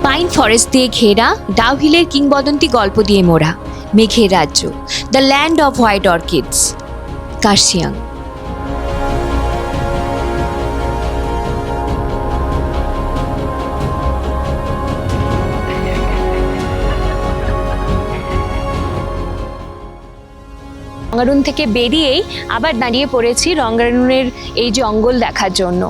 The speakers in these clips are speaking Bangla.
পাইন ফরেস্ট দিয়ে ঘেরা, ডাউহিলের কিংবদন্তি গল্প দিয়ে মোড়া, মেঘের রাজ্য, the land of white orchids, Kurseong. Rangaroon থেকে বেরিয়েই আবার দাঁড়িয়ে পড়েছি রঙ্গারুনের এই জঙ্গল দেখার জন্য।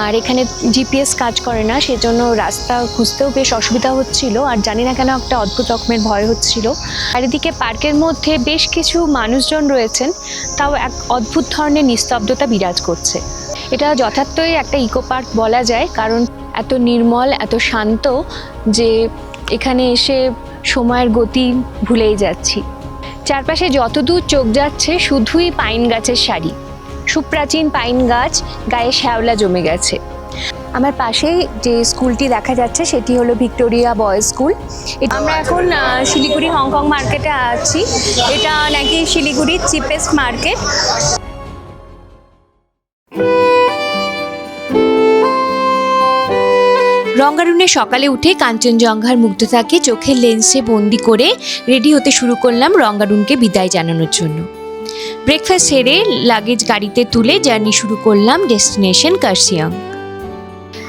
আর এখানে জিপিএস কাজ করে না, সেজন্য রাস্তা খুঁজতেও বেশ অসুবিধা হচ্ছিল। আর জানি না কেন একটা অদ্ভুত রকমের ভয় হচ্ছিল। চারিদিকে পার্কের মধ্যে বেশ কিছু মানুষজন রয়েছেন, তাও এক অদ্ভুত ধরনের নিস্তব্ধতা বিরাজ করছে। এটা যথার্থই একটা ইকো পার্ক বলা যায়, কারণ এত নির্মল, এত শান্ত যে এখানে এসে সময়ের গতি ভুলেই যাচ্ছি। চারপাশে যতদূর চোখ যাচ্ছে শুধুই পাইন গাছের সারি, সুপ্রাচীন পাইন গাছ, গায়ে শ্যাওলা জমে গেছে। আমার পাশেই যে স্কুলটি দেখা যাচ্ছে সেটি হলো ভিক্টোরিয়া বয়েজ স্কুল। আমরা এখন শিলিগুড়ি হংকং মার্কেটে আছি। এটা নাকি শিলিগুড়ির চিপেস্ট মার্কেট। রঙ্গারুনে সকালে উঠে কাঞ্চনজঙ্ঘার মুগ্ধতাকে চোখের লেন্সে বন্দি করে রেডি হতে শুরু করলাম রঙ্গারুনকে বিদায় জানানোর জন্য। ব্রেকফাস্ট সেরে লাগেজ গাড়িতে তুলে জার্নি শুরু করলাম ডেস্টিনেশন কার্শিয়াং।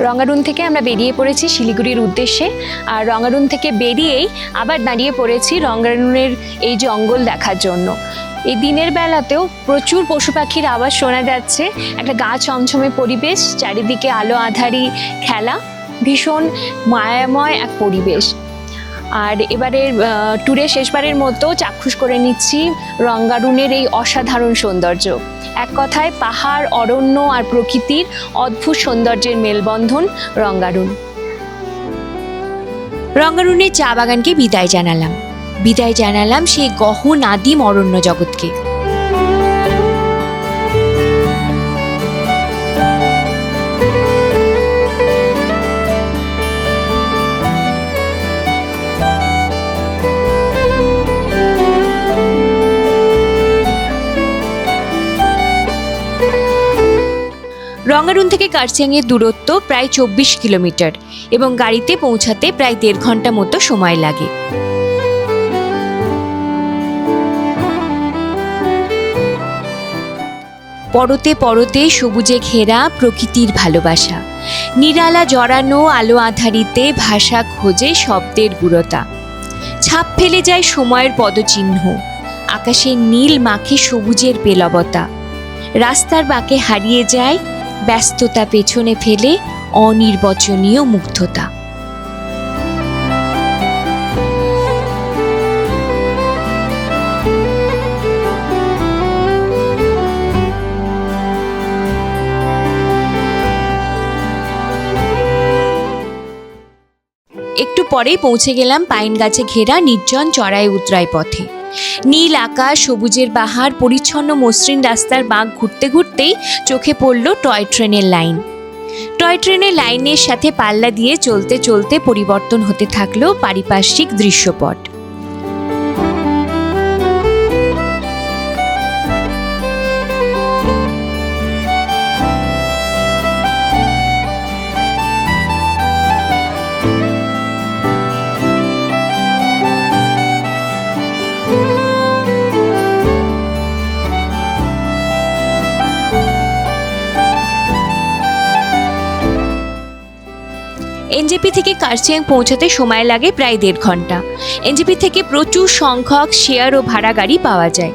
রঙ্গারুন থেকে আমরা বেরিয়ে পড়েছি শিলিগুড়ির উদ্দেশ্যে। আর রঙ্গারুন থেকে বেরিয়েই আবার দাঁড়িয়ে পড়েছি রঙ্গারুনের এই জঙ্গল দেখার জন্য। এই দিনের বেলাতেও প্রচুর পশু পাখির আওয়াজ শোনা যাচ্ছে, একটা গা ছমছমে পরিবেশ, চারিদিকে আলো আঁধারি খেলা, ভীষণ মায়াময় এক পরিবেশ। আর এবারের ট্যুরে শেষবারের মতো চাক্ষুষ করে নিচ্ছি রঙ্গারুনের এই অসাধারণ সৌন্দর্য। এক কথায় পাহাড়, অরণ্য আর প্রকৃতির অদ্ভুত সৌন্দর্যের মেলবন্ধন রঙ্গারুন। রঙ্গারুনের চা বাগানকে বিদায় জানালাম সেই গহন আদিম অরণ্য জগৎকে। রঙ্গারুন থেকে কার্শিয়াংয়ের দূরত্ব প্রায় 24 কিলোমিটার এবং গাড়িতে পৌঁছাতে প্রায় 1.5 ঘন্টা মতো সময় লাগে। পরতে পরতে সবুজে ঘেরা প্রকৃতির ভালোবাসা, নিরালা জড়ানো আলো আঁধারিতে ভাষা খোঁজে শব্দের গুরুতা, ছাপ ফেলে যায় সময়ের পদচিহ্ন, আকাশের নীল মাখে সবুজের পেলবতা, রাস্তার বাঁকে হারিয়ে যায় ব্যস্ততা, পেছনে ফেলে অনির্বচনীয় মুগ্ধতা। একটু পরেই পৌঁছে গেলাম পাইন গাছে ঘেরা নির্জন চড়াই উতরাই পথে। নীল আকাশ, সবুজের বাহার, পরিচ্ছন্ন মসৃণ রাস্তার বাঁক ঘুরতে ঘুরতেই চোখে পড়ল টয় ট্রেনের লাইন। টয় ট্রেনের লাইনের সাথে পাল্লা দিয়ে চলতে চলতে পরিবর্তন হতে থাকলো পারিপার্শ্বিক দৃশ্যপট। এনজেপি থেকে কার্শিয়াং পৌঁছাতে সময় লাগে প্রায় 1.5 ঘন্টা। এনজেপি থেকে প্রচুর সংখ্যক শেয়ার ও ভাড়া গাড়ি পাওয়া যায়।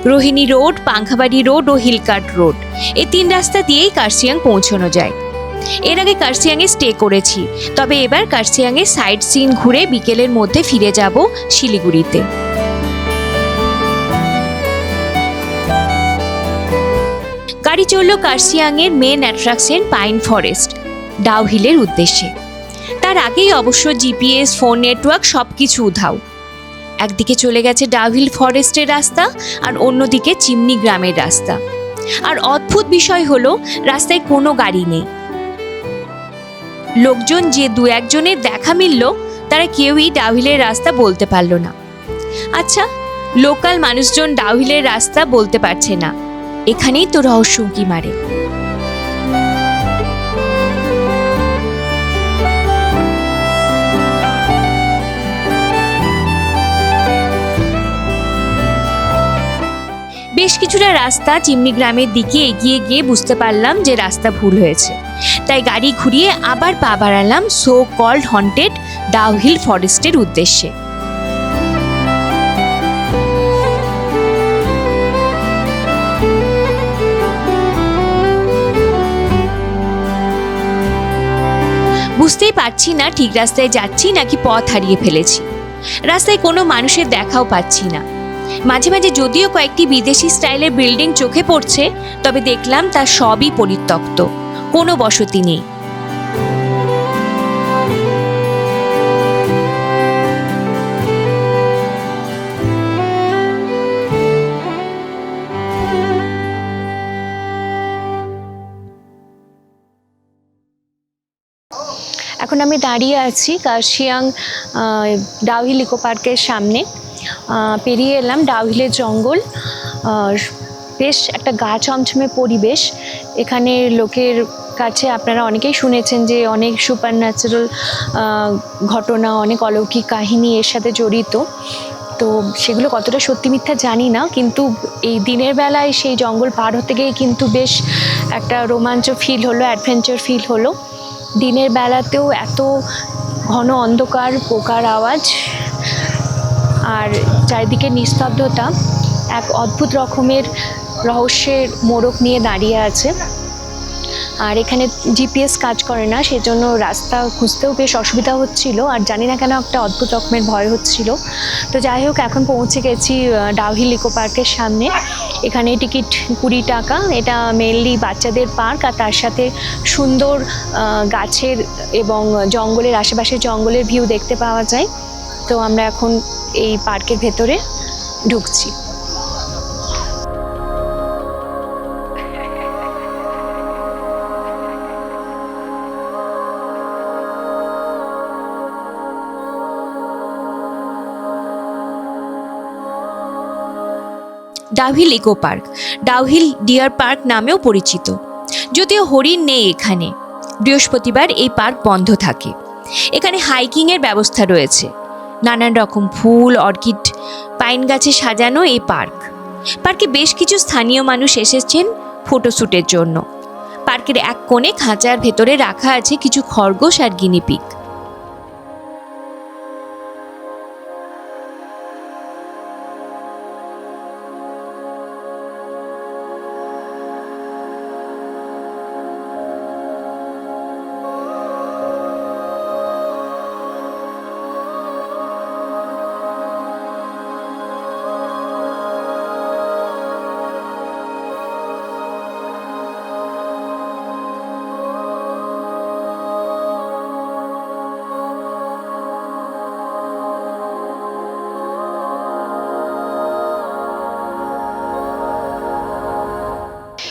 রোহিণী রোড, পাংখাবাড়ি রোড ও হিলকাট রোড, এই 3 রাস্তা দিয়েই কার্শিয়াং পৌঁছানো যায়। এর আগে কার্শিয়াংয়ে স্টে করেছি, তবে এবার কার্শিয়াংয়ের সাইট সিন ঘুরে বিকেলের মধ্যে ফিরে যাব শিলিগুড়িতে। গাড়ি চলল কার্শিয়াংয়ের মেন অ্যাট্রাকশন পাইন ফরেস্ট, ডাউহিলের উদ্দেশ্যে। তার আগেই অবশ্য জিপিএস, ফোন নেটওয়ার্ক সবকিছু উধাও। একদিকে চলে গেছে ডাউহিল ফরেস্টের রাস্তা আর অন্যদিকে চিমনি গ্রামের রাস্তা। আর অদ্ভুত বিষয় হলো রাস্তায় কোনো গাড়ি নেই। লোকজন যে 2-1 জনের দেখা মিলল, তারা কেউই ডাউহিলের রাস্তা বলতে পারল না। আচ্ছা, লোকাল মানুষজন ডাউহিলের রাস্তা বলতে পারছে না, এখানেই তো রহস্য উঁকি মারে। বেশ কিছুটা রাস্তা চিমনি গ্রামের দিকে এগিয়ে গিয়ে বুঝতে পারলাম যে রাস্তা ভুল হয়েছে, তাই গাড়ি ঘুরিয়ে আবার পা বাড়ালাম সো কল্ড হন্টেড ডাউহিল ফরেস্টের উদ্দেশ্যে। বুঝতেই পারছি না ঠিক রাস্তায় যাচ্ছি নাকি পথ হারিয়ে ফেলেছি। রাস্তায় কোনো মানুষের দেখাও পাচ্ছি না। মাঝে মাঝে যদিও কয়েকটি বিদেশি স্টাইলের বিল্ডিং চোখে পড়ছে, তবে দেখলাম তা সবই পরিত্যক্ত, কোনো বসতি নেই। এখন আমি দাঁড়িয়ে আছি কার্শিয়াং ডাউহিল ইকো পার্কের সামনে। পেরিয়ে এলাম ডাউহিলের জঙ্গল। বেশ একটা গা ছমছমে পরিবেশ। এখানে লোকের কাছে আপনারা অনেকেই শুনেছেন যে অনেক সুপার ন্যাচারাল ঘটনা, অনেক অলৌকিক কাহিনী এর সাথে জড়িত। তো সেগুলো কতটা সত্যি মিথ্যা জানি না, কিন্তু এই দিনের বেলায় সেই জঙ্গল পার হতে গিয়ে কিন্তু বেশ একটা রোমাঞ্চ ফিল হলো, অ্যাডভেঞ্চার ফিল হলো। দিনের বেলাতেও এত ঘন অন্ধকার, পোকার আওয়াজ আর চারিদিকে নিস্তব্ধতা এক অদ্ভুত রকমের রহস্যের মোড়ক নিয়ে দাঁড়িয়ে আছে। আর এখানে জিপিএস কাজ করে না, সেজন্য রাস্তা খুঁজতেও বেশ অসুবিধা হচ্ছিল, আর জানি না কেন একটা অদ্ভুত রকমের ভয় হচ্ছিল। তো যাই হোক, এখন পৌঁছে গেছি ডাউহিল ইকো পার্কের সামনে। এখানে টিকিট 20 টাকা। এটা মেনলি বাচ্চাদের পার্ক, আর তার সাথে সুন্দর গাছের এবং জঙ্গলের, আশেপাশের জঙ্গলের ভিউ দেখতে পাওয়া যায়। তো আমরা এখন এই পার্কের ভেতরে ঢুকছি। Dow Hill eco park Dow Hill deer park নামেও পরিচিত। যদিও হরিণ নেই এখানে, বৃহস্পতিবার এই পার্ক বন্ধ থাকে। এখানে হাইকিংয়ের ব্যবস্থা রয়েছে। নানান রকম ফুল, অর্কিড, পাইন গাছে সাজানো এই পার্কে বেশ কিছু স্থানীয় মানুষ এসেছেন ফটোশ্যুটের জন্য। পার্কের এক কোণে খাঁচার ভেতরে রাখা আছে কিছু খরগোশ আর গিনিপিগ।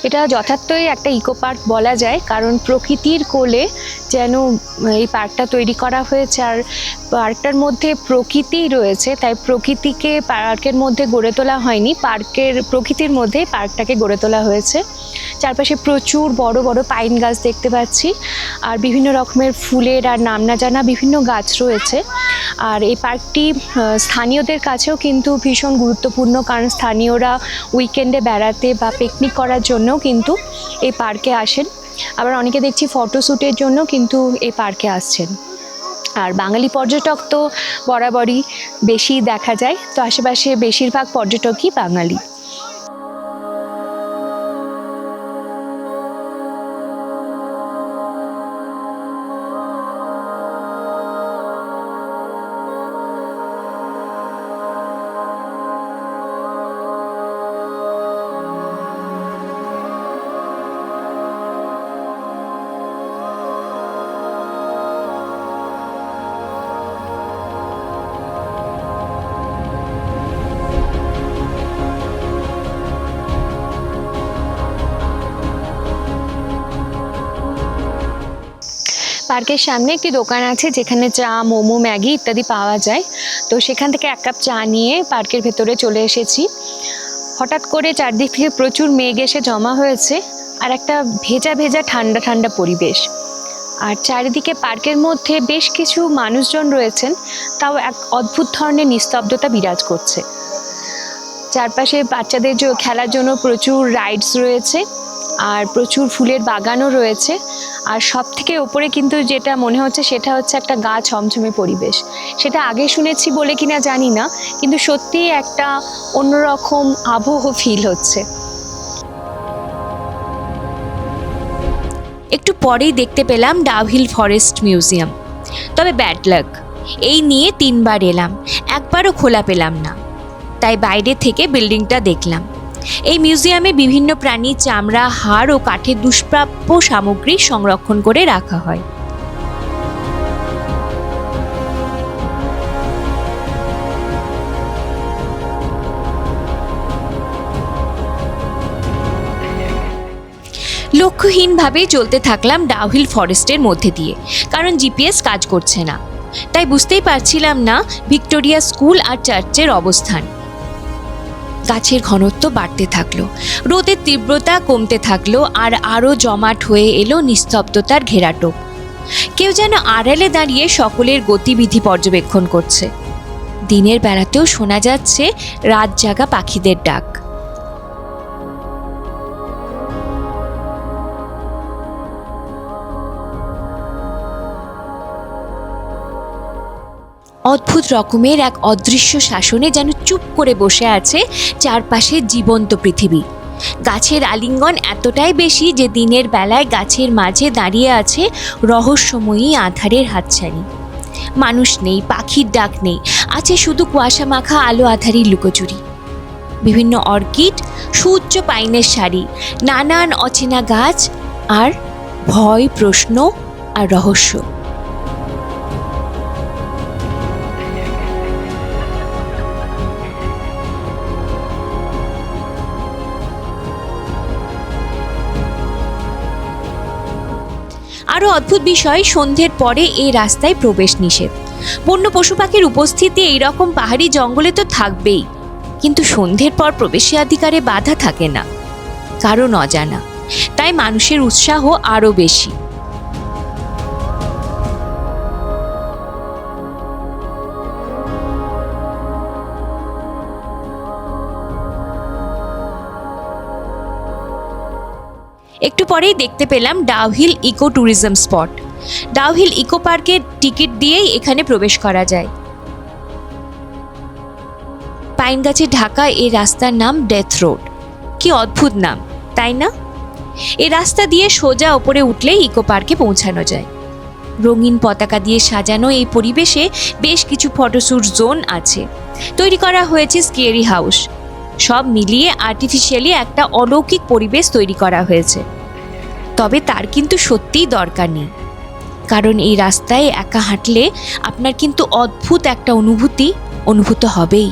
এটা যথার্থই একটা ইকো পার্ক বলা যায়, কারণ প্রকৃতির কোলে যেন এই পার্কটা তৈরি করা হয়েছে। আর পার্কটার মধ্যে প্রকৃতিই রয়েছে, তাই প্রকৃতিকে পার্কের মধ্যে গড়ে তোলা হয়নি, প্রকৃতির মধ্যেই পার্কটাকে গড়ে তোলা হয়েছে। চারপাশে প্রচুর বড় বড় পাইন গাছ দেখতে পাচ্ছি, আর বিভিন্ন রকমের ফুলের আর নাম না জানা বিভিন্ন গাছ রয়েছে। আর এই পার্কটি স্থানীয়দের কাছেও কিন্তু ভীষণ গুরুত্বপূর্ণ, কারণ স্থানীয়রা উইকেন্ডে বেড়াতে বা পিকনিক করার জন্যও কিন্তু এই পার্কে আসেন। আবার অনেকে দেখছি ফটোশ্যুটের জন্য কিন্তু এই পার্কে আসছেন। আর বাঙালি পর্যটক তো বরাবরই বেশি দেখা যায়, তো আশেপাশে বেশিরভাগ পর্যটকই বাঙালি। পার্কের সামনে একটি দোকান আছে যেখানে চা, মোমো, ম্যাগি ইত্যাদি পাওয়া যায়। তো সেখান থেকে এক কাপ চা নিয়ে পার্কের ভেতরে চলে এসেছি। হঠাৎ করে চারদিক থেকে প্রচুর মেঘ এসে জমা হয়েছে, আর একটা ভেজা ভেজা ঠান্ডা ঠান্ডা পরিবেশ। আর চারিদিকে পার্কের মধ্যে বেশ কিছু মানুষজন রয়েছেন, তাও এক অদ্ভুত ধরনের নিস্তব্ধতা বিরাজ করছে। চারপাশে বাচ্চাদের খেলার জন্য প্রচুর রাইডস রয়েছে, আর প্রচুর ফুলের বাগানও রয়েছে। আর সব থেকে ওপরে কিন্তু যেটা মনে হচ্ছে সেটা হচ্ছে একটা গা ছমছমে পরিবেশ। সেটা আগে শুনেছি বলে কিনা জানি না, কিন্তু সত্যিই একটা অন্যরকম আবহ ফিল হচ্ছে। একটু পরেই দেখতে পেলাম ডাউহিল ফরেস্ট মিউজিয়াম। তবে ব্যাড লাক, এই নিয়ে 3 বার এলাম, একবারও খোলা পেলাম না। তাই বাইরে থেকে বিল্ডিংটা দেখলাম। এই মিউজিয়ামে বিভিন্ন প্রাণীর চামড়া, হাড় ও কাঠের দুষ্প্রাপ্য সামগ্রী সংরক্ষণ করে রাখা হয়। লক্ষ্যহীনভাবে চলতে থাকলাম ডাউহিল ফরেস্টের মধ্যে দিয়ে, কারণ জিপিএস কাজ করছে না। তাই বুঝতেই পারছিলাম না ভিক্টোরিয়া স্কুল আর চার্চের অবস্থান। গাছের ঘনত্ব বাড়তে থাকলো, রোদের তীব্রতা কমতে থাকলো, আর আরও জমাট হয়ে এলো নিস্তব্ধতার ঘেরাটোপ। কেউ যেন আড়ালে দাঁড়িয়ে সকলের গতিবিধি পর্যবেক্ষণ করছে। দিনের বেলাতেও শোনা যাচ্ছে রাত জাগা পাখিদের ডাক। অদ্ভুত রকমের এক অদৃশ্য শাসনে যেন চুপ করে বসে আছে চারপাশে জীবন্ত পৃথিবী। গাছের আলিঙ্গন এতটাই বেশি যে দিনের বেলায় গাছের মাঝে দাঁড়িয়ে আছে রহস্যময়ী আঁধারের হাতছানি। মানুষ নেই, পাখির ডাক নেই, আছে শুধু কুয়াশা মাখা আলো আঁধারির লুকোচুরি। বিভিন্ন অর্কিড, সুউচ্চ পাইনের সারি, নানান অচেনা গাছ, আর ভয়, প্রশ্ন আর রহস্য। আরও অদ্ভুত বিষয়, সন্ধ্যের পরে এই রাস্তায় প্রবেশ নিষেধ। বন্য পশু পাখির উপস্থিতি এইরকম পাহাড়ি জঙ্গলে তো থাকবেই, কিন্তু সন্ধ্যের পর প্রবেশাধিকারে বাধা থাকে না, কারণ অজানা। তাই মানুষের উৎসাহ আরও বেশি। একটু পরেই দেখতে পেলাম Dow Hill eco tourism spot. Dow Hill eco পার্কের টিকিট দিয়েই এখানে প্রবেশ করা যায়। পাইন গাছে ঢাকা এই রাস্তার নাম ডেথ রোড। কি অদ্ভুত নাম, তাই না? এই রাস্তা দিয়ে সোজা ওপরে উঠলেই ইকো পার্কে পৌঁছানো যায়। রঙিন পতাকা দিয়ে সাজানো এই পরিবেশে বেশ কিছু ফটোশ্যুট জোন আছে। তৈরি করা হয়েছে স্কেয়ারি হাউস। সব মিলিয়ে আর্টিফিশিয়ালি একটা অলৌকিক পরিবেশ তৈরি করা হয়েছে। তবে তার কিন্তু সত্যিই দরকার নেই, কারণ এই রাস্তায় একা হাঁটলে আপনার কিন্তু অদ্ভুত একটা অনুভূত হবেই।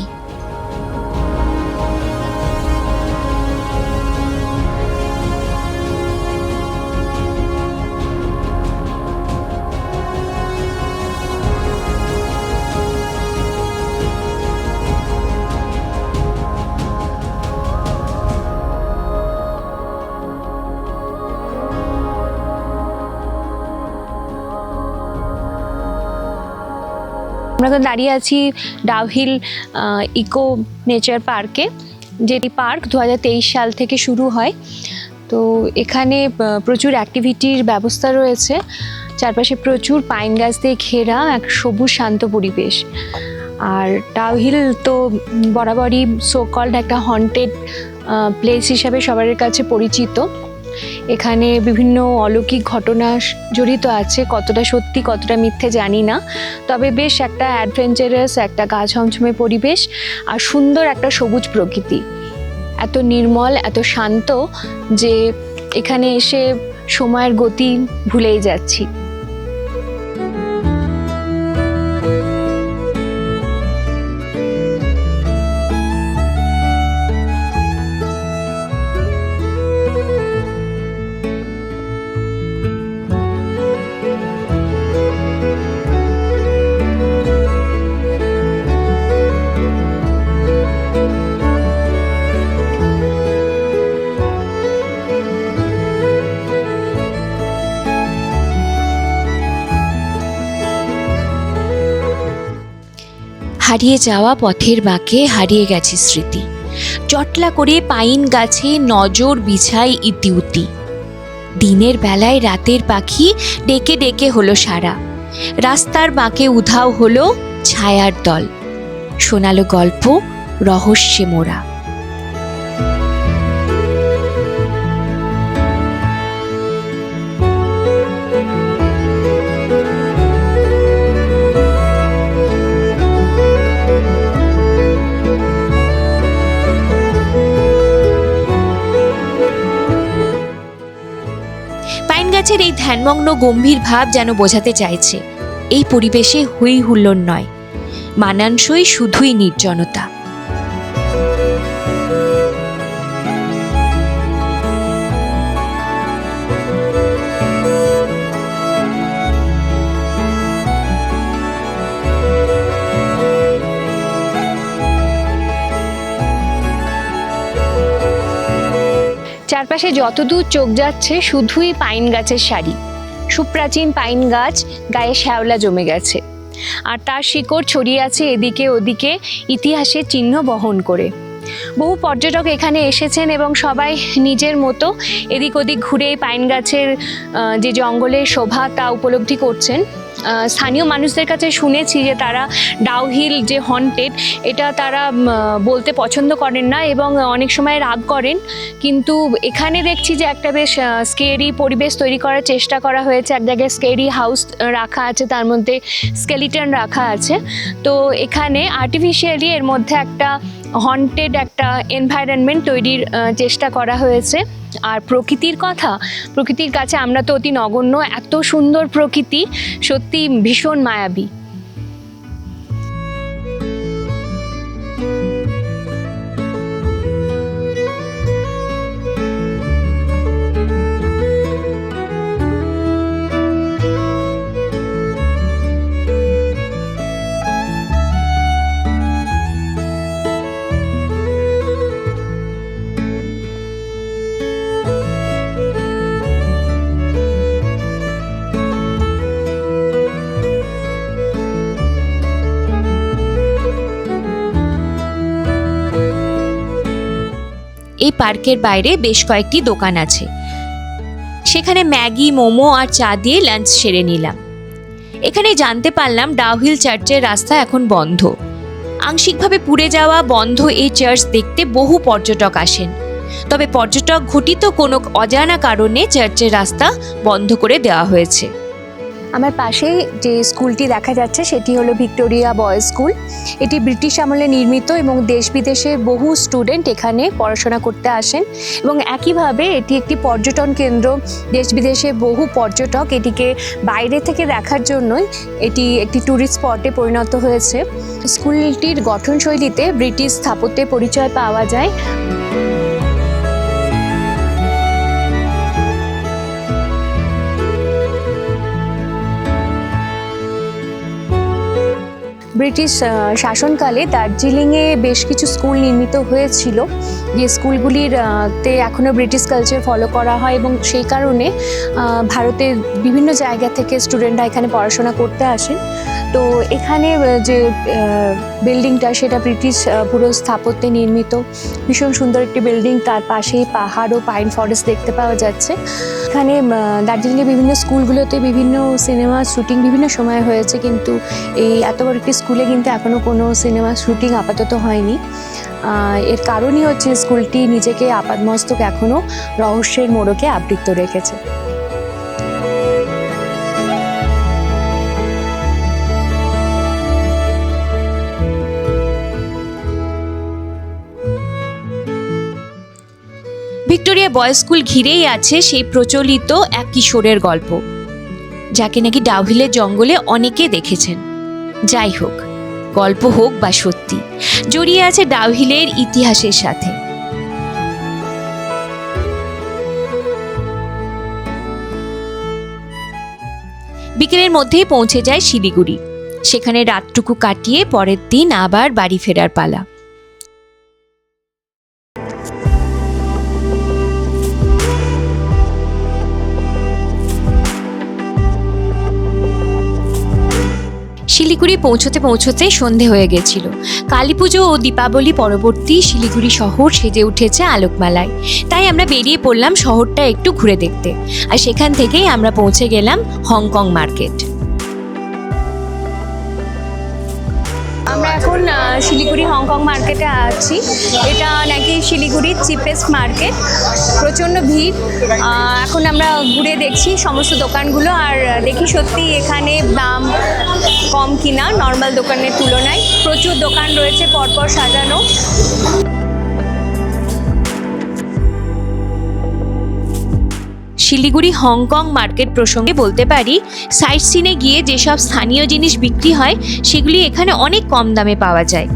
আমরা তো দাঁড়িয়ে আছি ডাউহিল ইকো নেচার পার্কে, যেটি পার্ক 2023 সাল থেকে শুরু হয়। তো এখানে প্রচুর অ্যাক্টিভিটির ব্যবস্থা রয়েছে। চারপাশে প্রচুর পাইন গাছ দিয়ে ঘেরা এক সবুজ শান্ত পরিবেশ। আর ডাউহিল তো বরাবরই সো কল্ড একটা হন্টেড প্লেস হিসাবে সবার কাছে পরিচিত। এখানে বিভিন্ন অলৌকিক ঘটনা জড়িত আছে, কতটা সত্যি কতটা মিথ্যে জানি না। তবে বেশ একটা অ্যাডভেঞ্চারাস, একটা গা ছমছমে পরিবেশ আর সুন্দর একটা সবুজ প্রকৃতি। এত নির্মল, এত শান্ত যে এখানে এসে সময়ের গতি ভুলেই যাচ্ছি। হারিয়ে যাওয়া পথের বাঁকে হারিয়ে গেছে স্মৃতি, জটলা করে পাইন গাছে নজর বিছায় ইতিউতি। দিনের বেলায় রাতের পাখি ডেকে ডেকে হলো সারা। রাস্তার বাঁকে উধাও হলো ছায়ার দল। শোনালো গল্প রহস্যে মোড়া। পাইন গাছের এই ধ্যানমগ্ন গম্ভীর ভাব যেন বোঝাতে চাইছে এই পরিবেশে হই হুল্লোড় নয়, মানানসই শুধুই নির্জনতা। চারপাশে যতদূর চোখ যাচ্ছে শুধুই পাইন গাছের সারি। সুপ্রাচীন পাইন গাছ, গায়ে শ্যাওলা জমে গেছে, আর তার শিকড় ছড়িয়ে আছে এদিকে ওদিকে ইতিহাসের চিহ্ন বহন করে। বহু পর্যটক এখানে এসেছেন এবং সবাই নিজের মতো এদিক ওদিক ঘুরে এই পাইন গাছের যে জঙ্গলের শোভা তা উপলব্ধি করছেন। স্থানীয় মানুষদের কাছে শুনেছি যে তারা ডাউহিল যে হন্টেড এটা তারা বলতে পছন্দ করেন না এবং অনেক সময় রাগ করেন, কিন্তু এখানে দেখছি যে একটা বেশ স্কেরি পরিবেশ তৈরি করার চেষ্টা করা হয়েছে। এক জায়গায় স্কেরি হাউস রাখা আছে, তার মধ্যে স্কেলিটন রাখা আছে। তো এখানে আর্টিফিশিয়ালি এর মধ্যে একটা হন্টেড একটা এনভায়রনমেন্ট তৈরির চেষ্টা করা হয়েছে। আর প্রকৃতির কাছে আমরা তো অতি নগণ্য, এত সুন্দর প্রকৃতি সত্যি ভীষণ মায়াবী। এই পার্কের বাইরে বেশ কয়েকটি দোকান আছে, সেখানে ম্যাগি, মোমো আর চা দিয়ে লাঞ্চ সেরে নিলাম। এখানে জানতে পারলাম ডাউহিল চার্চের রাস্তা এখন বন্ধ। আংশিকভাবে পুড়ে যাওয়া বন্ধ এই চার্চ দেখতে বহু পর্যটক আসেন, তবে পর্যটক ঘটিত কোনো অজানা কারণে চার্চের রাস্তা বন্ধ করে দেওয়া হয়েছে। আমার পাশেই যে স্কুলটি দেখা যাচ্ছে সেটি হলো ভিক্টোরিয়া বয়েজ স্কুল। এটি ব্রিটিশ আমলে নির্মিত এবং দেশ বিদেশের বহু স্টুডেন্ট এখানে পড়াশোনা করতে আসেন এবং একইভাবে এটি একটি পর্যটন কেন্দ্র। দেশ বিদেশে বহু পর্যটক এটিকে বাইরে থেকে দেখার জন্যই এটি একটি ট্যুরিস্ট স্পটে পরিণত হয়েছে। স্কুলটির গঠনশৈলীতে ব্রিটিশ স্থাপত্যের পরিচয় পাওয়া যায়। ব্রিটিশ শাসনকালে দার্জিলিংয়ে বেশ কিছু স্কুল নির্মিত হয়েছিল, যে স্কুলগুলির তে এখনও ব্রিটিশ কালচার ফলো করা হয় এবং সেই কারণে ভারতের বিভিন্ন জায়গা থেকে স্টুডেন্টরা এখানে পড়াশোনা করতে আসেন। তো এখানে যে বিল্ডিংটা সেটা ব্রিটিশ পুরো স্থাপত্যে নির্মিত, ভীষণ সুন্দর একটি বিল্ডিং। তার পাশেই পাহাড় ও পাইন ফরেস্ট দেখতে পাওয়া যাচ্ছে। এখানে দার্জিলিংয়ের বিভিন্ন স্কুলগুলোতে বিভিন্ন সিনেমা শুটিং বিভিন্ন সময় হয়েছে, কিন্তু এই এত বড় একটি স্কুলে কিন্তু এখনও কোনো সিনেমা শুটিং আপাতত হয়নি। এর কারণই হচ্ছে স্কুলটি নিজেকে আপাদমস্তক এখনও রহস্যের মোড়কে আবৃত রেখেছে। ভিক্টোরিয়া বয়েজ স্কুল ঘিরেই আছে সেই প্রচলিত এক কিশোরের গল্প, যাকে নাকি ডাউহিলের জঙ্গলে অনেকে দেখেছেন। যাই হোক, গল্প হোক বা সত্যি, জড়িয়ে আছে ডাউহিলের ইতিহাসের সাথে। বিকেলের মধ্যেই পৌঁছে যায় শিলিগুড়ি। সেখানে রাতটুকু কাটিয়ে পরের দিন আবার বাড়ি ফেরার পালা। শিলিগুড়ি পৌঁছতে পৌঁছতে সন্ধে হয়ে গেছিল। কালী পুজো ও দীপাবলি পরবর্তী শিলিগুড়ি শহর সেজে উঠেছে আলোকমালায়। তাই আমরা বেরিয়ে পড়লাম শহরটা একটু ঘুরে দেখতে, আর সেখান থেকেই আমরা পৌঁছে গেলাম হংকং মার্কেট। আমরা এখন শিলিগুড়ি হংকং মার্কেটে আছি। এটা নাকি শিলিগুড়ির চিপেস্ট মার্কেট, প্রচণ্ড ভিড়। এখন আমরা ঘুরে দেখছি সমস্ত দোকানগুলো, আর দেখি সত্যি এখানে দাম কম কিনা নর্মাল দোকানের তুলনায়। প্রচুর দোকান রয়েছে পরপর সাজানো। শিলিগুড়ি হংকং মার্কেট প্রসঙ্গে বলতে পারি, সাইট সিনে গিয়ে যেসব স্থানীয় জিনিস বিক্রি হয় সেগুলি এখানে অনেক কম দামে পাওয়া যায়।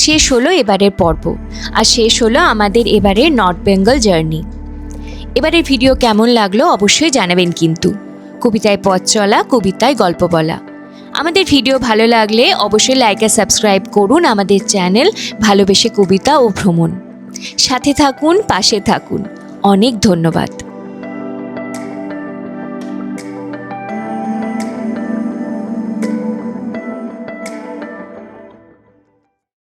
শেষ হলো এবারের পর্ব, আর শেষ হলো আমাদের এবারের নর্থ বেঙ্গল জার্নি। এবারের ভিডিও কেমন লাগলো অবশ্যই জানাবেন কিন্তু। কবিতায় পথ চলা, কবিতায় গল্প বলা। আমাদের ভিডিও ভালো লাগলে অবশ্যই লাইক আর সাবস্ক্রাইব করুন আমাদের চ্যানেল ভালোবেসে কবিতা ও ভ্রমণ। সাথে থাকুন, পাশে থাকুন। অনেক ধন্যবাদ।